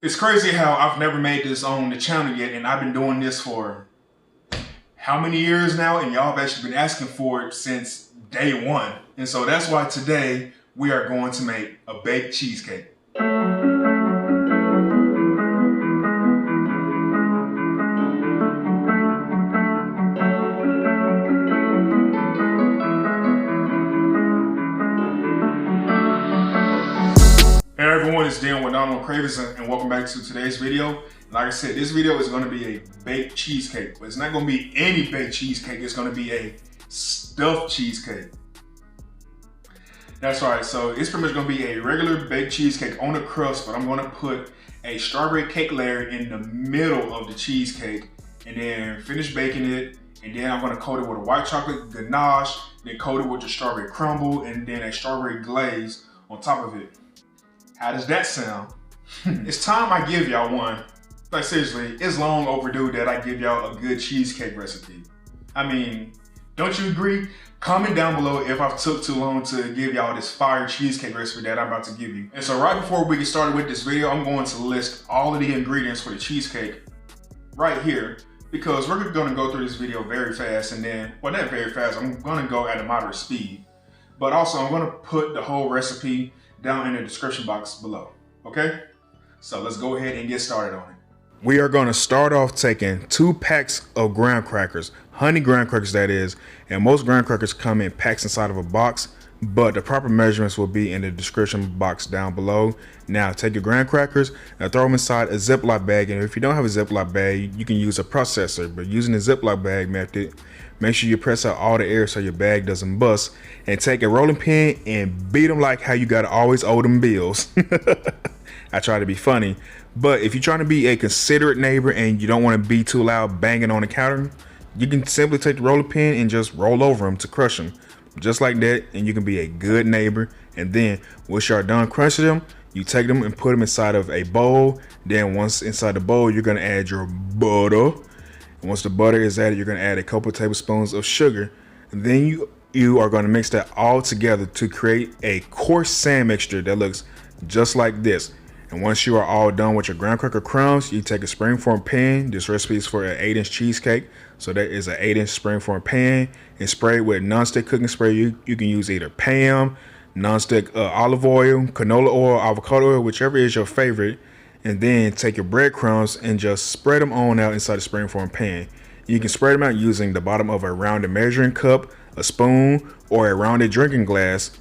It's crazy how I've never made this on the channel yet, and I've been doing this for how many years now, and y'all have actually been asking for it since day one. And so that's why today we are going to make a baked cheesecake. Hey everyone, it's Dan with Donald Cravings and welcome back to today's video. Like I said, this video is going to be a baked cheesecake, but it's not going to be any baked cheesecake. It's going to be a stuffed cheesecake. That's right, so it's pretty much going to be a regular baked cheesecake on the crust, but I'm going to put a strawberry cake layer in the middle of the cheesecake and then finish baking it. And then I'm going to coat it with a white chocolate ganache, then coat it with the strawberry crumble, and then a strawberry glaze on top of it. How does that sound? It's time I give y'all one. Like seriously, it's long overdue that I give y'all a good cheesecake recipe. I mean, don't you agree? Comment down below if I've took too long to give y'all this fire cheesecake recipe that I'm about to give you. And so right before we get started with this video, I'm going to list all of the ingredients for the cheesecake right here, because we're gonna go through this video very fast, and then, well, not very fast, I'm gonna go at a moderate speed. But also I'm gonna put the whole recipe down in the description box below, okay? So let's go ahead and get started on it. We are gonna start off taking 2 packs of graham crackers, honey graham crackers that is, and most graham crackers come in packs inside of a box, but the proper measurements will be in the description box down below. Now take your graham crackers and throw them inside a Ziploc bag, and if you don't have a Ziploc bag, you can use a processor, but using the Ziploc bag method, make sure you press out all the air so your bag doesn't bust, and take a rolling pin and beat them like how you gotta always owe them bills. I try to be funny, but if you're trying to be a considerate neighbor and you don't want to be too loud banging on the counter, you can simply take the rolling pin and just roll over them to crush them. Just like that, and you can be a good neighbor. And then once you're done crushing them, you take them and put them inside of a bowl. Then once inside the bowl, you're gonna add your butter. And once the butter is added, you're gonna add a couple tablespoons of sugar. And then you are gonna mix that all together to create a coarse sand mixture that looks just like this. And once you are all done with your graham cracker crumbs, you take a springform pan. This recipe is for an 8-inch cheesecake, so that is an 8-inch springform pan, and spray it with nonstick cooking spray. You can use either Pam, nonstick olive oil, canola oil, avocado oil, whichever is your favorite. And then take your breadcrumbs and just spread them on out inside the springform pan. You can spread them out using the bottom of a rounded measuring cup, a spoon, or a rounded drinking glass.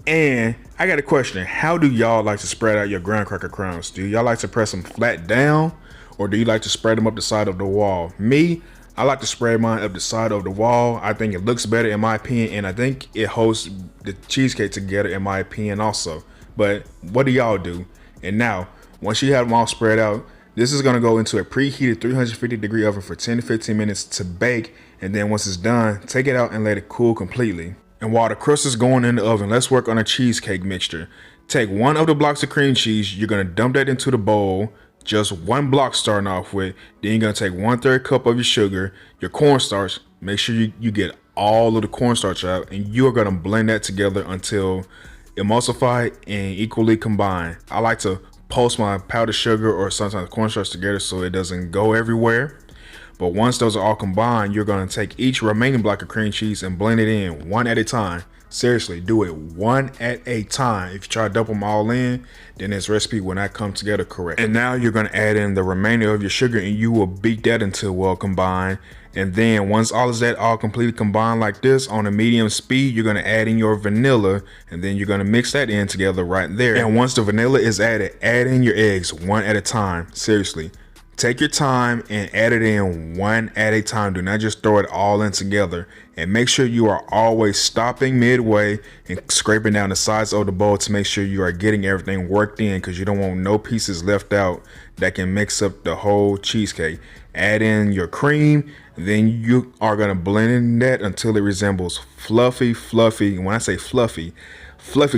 And I got a question. How do y'all like to spread out your graham cracker crumbs? Do y'all like to press them flat down, or do you like to spread them up the side of the wall? Me, I like to spread mine up the side of the wall. I think it looks better in my opinion, and I think it holds the cheesecake together in my opinion also. But what do y'all do? And now, once you have them all spread out, this is going to go into a preheated 350-degree oven for 10 to 15 minutes to bake. And then once it's done, take it out and let it cool completely. And while the crust is going in the oven, let's work on a cheesecake mixture. Take 1 of the blocks of cream cheese. You're going to dump that into the bowl. Just 1 block starting off with. Then you're going to take 1/3 cup of your sugar, your cornstarch. Make sure you get all of the cornstarch out, and you are going to blend that together until emulsified and equally combined. I like to pulse my powdered sugar or sometimes cornstarch together so it doesn't go everywhere. But once those are all combined, you're going to take each remaining block of cream cheese and blend it in one at a time. Seriously, do it one at a time. If you try to dump them all in, then this recipe will not come together correct. And now you're going to add in the remainder of your sugar, and you will beat that until well combined. And then once all of that all completely combined like this on a medium speed, you're going to add in your vanilla, and then you're going to mix that in together right there. And once the vanilla is added, add in your eggs one at a time. Seriously. Take your time and add it in one at a time. Do not just throw it all in together. And make sure you are always stopping midway and scraping down the sides of the bowl to make sure you are getting everything worked in, because you don't want no pieces left out that can mix up the whole cheesecake. Add in your cream. Then you are going to blend in that until it resembles fluffy. When I say fluffy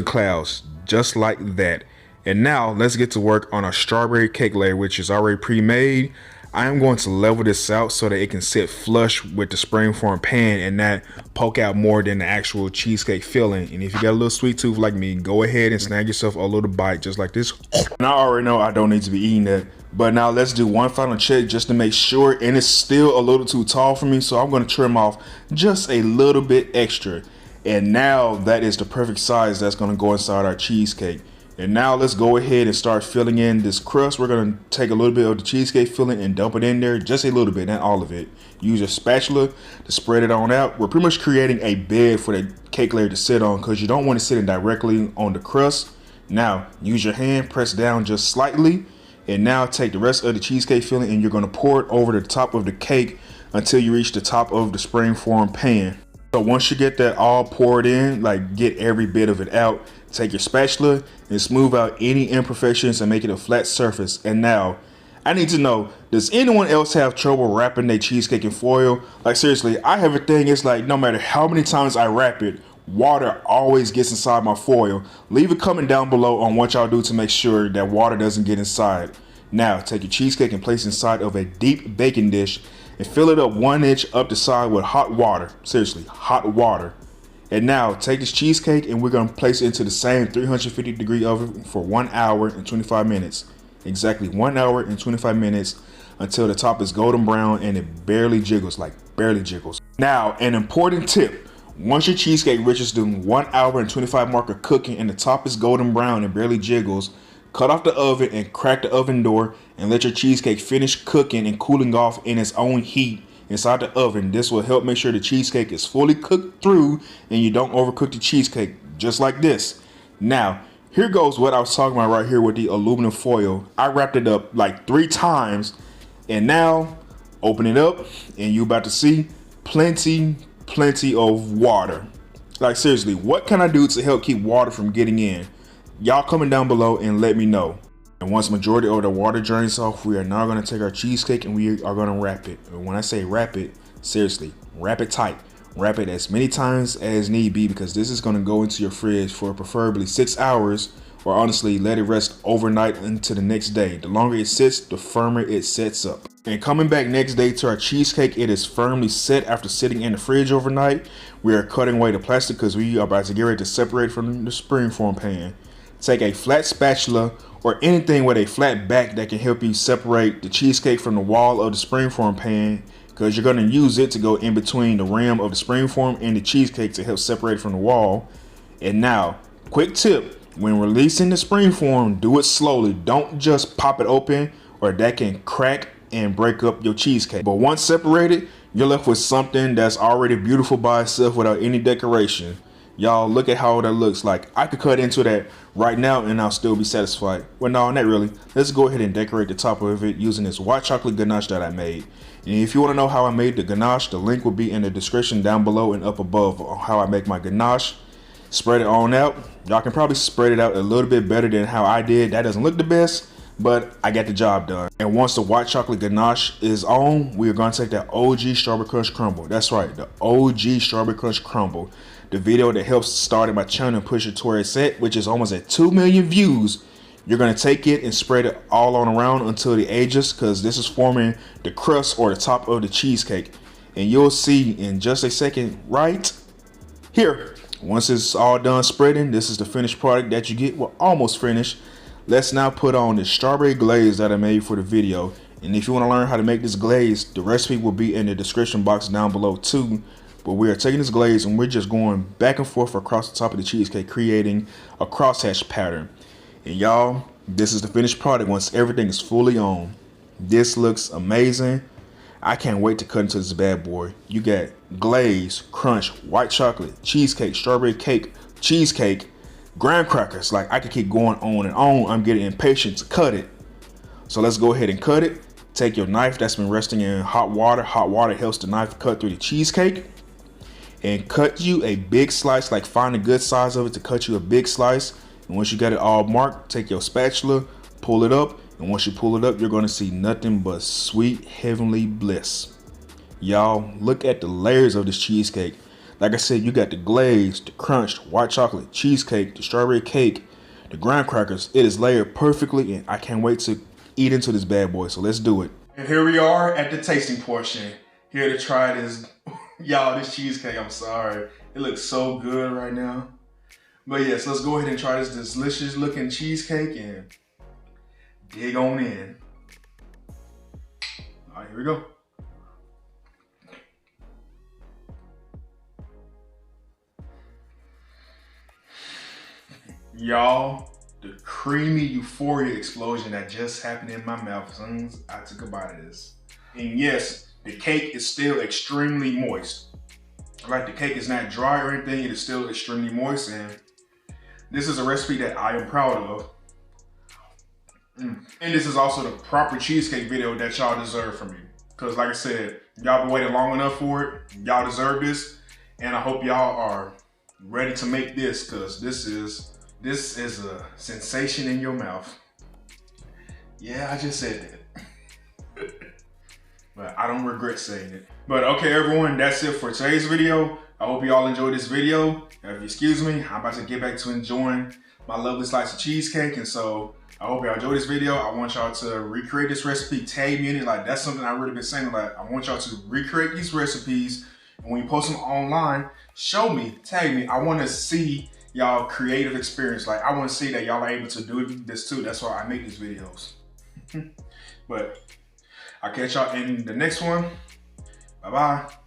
clouds, just like that. And now let's get to work on our strawberry cake layer, which is already pre-made. I am going to level this out so that it can sit flush with the springform pan and not poke out more than the actual cheesecake filling. And if you got a little sweet tooth like me, go ahead and snag yourself a little bite just like this. And I already know I don't need to be eating that. But now let's do one final check just to make sure. And it's still a little too tall for me, so I'm going to trim off just a little bit extra. And now that is the perfect size that's going to go inside our cheesecake. And now let's go ahead and start filling in this crust. We're going to take a little bit of the cheesecake filling and dump it in there, just a little bit, not all of it. Use your spatula to spread it on out. We're pretty much creating a bed for the cake layer to sit on because you don't want to sit it directly on the crust. Now use your hand, press down just slightly, and now take the rest of the cheesecake filling and you're going to pour it over the top of the cake until you reach the top of the springform pan. So once you get that all poured in, like get every bit of it out, take your spatula and smooth out any imperfections and make it a flat surface. And now I need to know, does anyone else have trouble wrapping their cheesecake in foil? Like seriously, I have a thing, it's like no matter how many times I wrap it, water always gets inside my foil. Leave a comment down below on what y'all do to make sure that water doesn't get inside. Now take your cheesecake and place it inside of a deep baking dish and fill it up 1 inch up the side with hot water. Seriously, hot water. And now take this cheesecake and we're going to place it into the same 350-degree oven for 1 hour and 25 minutes. Exactly 1 hour and 25 minutes until the top is golden brown and it barely jiggles, like barely jiggles. Now, an important tip. Once your cheesecake reaches the 1 hour and 25 mark of cooking and the top is golden brown and barely jiggles, cut off the oven and crack the oven door and let your cheesecake finish cooking and cooling off in its own heat inside the oven. This will help make sure the cheesecake is fully cooked through and you don't overcook the cheesecake, just like this. Now, here goes what I was talking about right here with the aluminum foil. I wrapped it up like 3 times and now open it up and you're about to see plenty of water. Like seriously, what can I do to help keep water from getting in? Y'all comment down below and let me know. And once majority of the water drains off, we are now going to take our cheesecake and we are going to wrap it. And when I say wrap it, seriously, wrap it tight. Wrap it as many times as need be because this is going to go into your fridge for preferably 6 hours, or honestly let it rest overnight into the next day. The longer it sits, the firmer it sets up. And coming back next day to our cheesecake, it is firmly set after sitting in the fridge overnight. We are cutting away the plastic because we are about to get ready to separate from the springform pan. Take a flat spatula or anything with a flat back that can help you separate the cheesecake from the wall of the springform pan, because you're going to use it to go in between the rim of the springform and the cheesecake to help separate from the wall. And now, quick tip, when releasing the springform, do it slowly. Don't just pop it open or that can crack and break up your cheesecake. But once separated, you're left with something that's already beautiful by itself without any decoration. Y'all, look at how that looks. Like I could cut into that right now and I'll still be satisfied. Well, no, not really. Let's go ahead and decorate the top of it using this white chocolate ganache that I made. And if you want to know how I made the ganache, the link will be in the description down below and up above on how I make my ganache. Spread it on out. Y'all can probably spread it out a little bit better than how I did. That doesn't look the best, but I got the job done. And once the white chocolate ganache is on, we're going to take that OG Strawberry Crumble. That's right, the OG Strawberry Crumble. The video that helps start my channel and push it to where it's at, which is almost at 2 million views. You're going to take it and spread it all on around until it ages, because this is forming the crust or the top of the cheesecake. And you'll see in just a second right here. Once it's all done spreading, this is the finished product that you get. We're almost finished. Let's now put on the strawberry glaze that I made for the video. And if you want to learn how to make this glaze, the recipe will be in the description box down below too. But we are taking this glaze and we're just going back and forth across the top of the cheesecake, creating a crosshatch pattern. And y'all, this is the finished product once everything is fully on. This looks amazing. I can't wait to cut into this bad boy. You got glaze, crunch, white chocolate, cheesecake, strawberry cake, cheesecake, graham crackers. Like I could keep going on and on. I'm getting impatient to cut it. So let's go ahead and cut it. Take your knife that's been resting in hot water. Hot water helps the knife cut through the cheesecake. And cut you a big slice, like find a good size of it to cut you a big slice. And once you got it all marked, take your spatula, pull it up. And once you pull it up, you're going to see nothing but sweet heavenly bliss. Y'all, look at the layers of this cheesecake. Like I said, you got the glaze, the crunched white chocolate, cheesecake, the strawberry cake, the graham crackers. It is layered perfectly and I can't wait to eat into this bad boy. So let's do it. And here we are at the tasting portion. Here to try this, y'all, this cheesecake, I'm sorry. It looks so good right now. But yes, let's go ahead and try this delicious looking cheesecake and dig on in. All right, here we go. Y'all, the creamy euphoria explosion that just happened in my mouth as soon as I took a bite of this. And yes, the cake is still extremely moist. Like, the cake is not dry or anything, it is still extremely moist, and this is a recipe that I am proud of. And this is also the proper cheesecake video that y'all deserve from me. Because like I said, y'all been waiting long enough for it. Y'all deserve this. And I hope y'all are ready to make this, because this is a sensation in your mouth. Yeah, I just said that. But I don't regret saying it. But okay, everyone, that's it for today's video. I hope you all enjoyed this video. If you excuse me, I'm about to get back to enjoying my lovely slice of cheesecake. And so I hope y'all enjoyed this video. I want y'all to recreate this recipe, tag me in it. Like, that's something I've really been saying. Like, I want y'all to recreate these recipes. And when you post them online, show me, tag me. I want to see y'all creative experience. Like, I want to see that y'all are able to do this too. That's why I make these videos. But I'll catch y'all in the next one. Bye-bye.